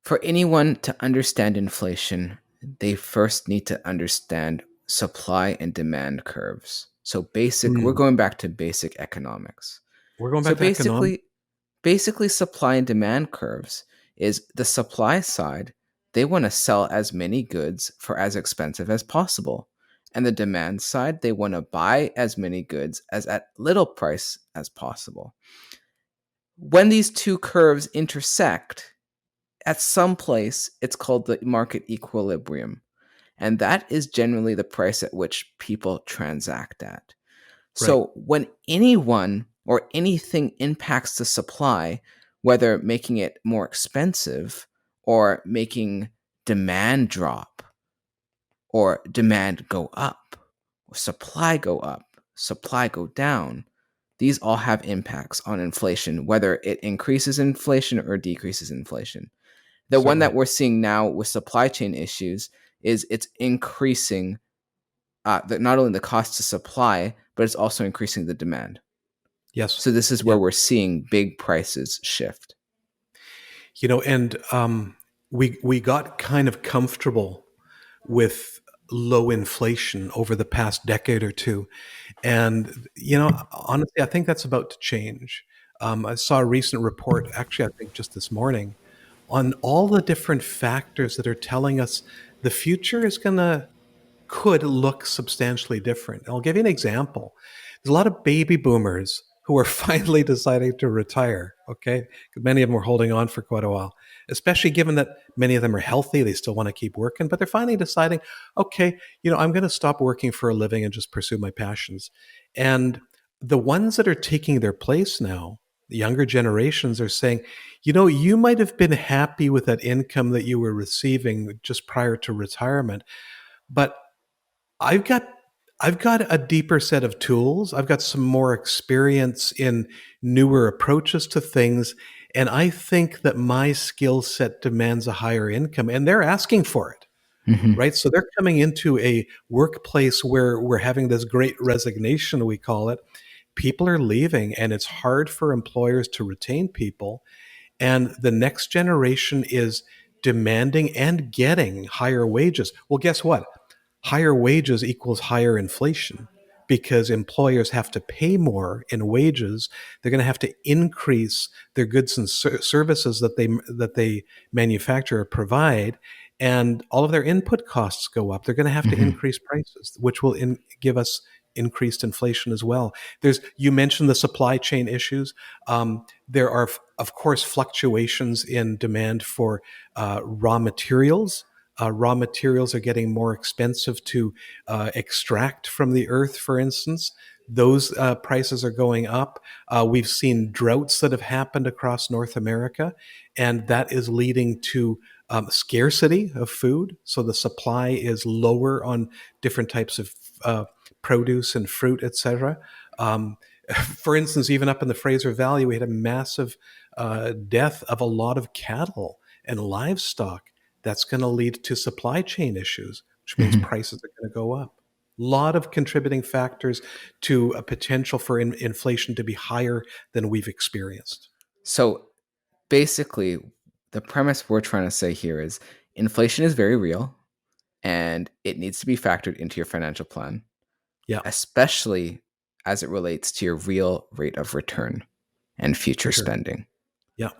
For anyone to understand inflation, they first need to understand supply and demand curves. So we're Mm. going back to basic economics. We're going So back to economics. basically supply and demand curves is the supply side, they want to sell as many goods for as expensive as possible. And the demand side, they want to buy as many goods as at little price as possible. When these two curves intersect, at some place, it's called the market equilibrium. And that is generally the price at which people transact at. Right. So when anyone or anything impacts the supply, whether making it more expensive or making demand drop or demand go up or supply go down, these all have impacts on inflation, whether it increases inflation or decreases inflation. The one that Certainly. we're seeing now with supply chain issues is it's increasing not only the cost to supply, but it's also increasing the demand. Yes. So this is Yeah. where we're seeing big prices shift. And we got kind of comfortable with low inflation over the past decade or two. And, honestly, I think that's about to change. I saw a recent report, actually, I think just this morning, on all the different factors that are telling us the future could look substantially different. I'll give you an example. There's a lot of baby boomers who are finally deciding to retire. Okay. Many of them were holding on for quite a while, especially given that many of them are healthy. They still want to keep working, but they're finally deciding, okay, I'm going to stop working for a living and just pursue my passions. And the ones that are taking their place now, the younger generations are saying, you might have been happy with that income that you were receiving just prior to retirement, but I've got I've got a deeper set of tools. I've got some more experience in newer approaches to things, and I think that my skill set demands a higher income, and they're asking for it, Hmm. right? So they're coming into a workplace where we're having this great resignation, we call it. People are leaving, and it's hard for employers to retain people, and the next generation is demanding and getting higher wages. Well, guess what? Higher wages equals higher inflation because employers have to pay more in wages. They're going to have to increase their goods and services that they manufacture or provide, and all of their input costs go up. They're going to have to Hmm. increase prices, which will give us increased inflation as well. You mentioned the supply chain issues. There are, of course, fluctuations in demand for raw materials. Raw materials are getting more expensive to extract from the earth, for instance. Those prices are going up. We've seen droughts that have happened across North America, and that is leading to scarcity of food. So the supply is lower on different types of produce and fruit, etc. Um, for instance, even up in the Fraser Valley, we had a massive death of a lot of cattle and livestock. That's going to lead to supply chain issues, which means Hmm. prices are going to go up. A lot of contributing factors to a potential for inflation to be higher than we've experienced. So basically, the premise we're trying to say here is inflation is very real and it needs to be factored into your financial plan, Yeah, especially as it relates to your real rate of return and future for sure. spending. Yeah.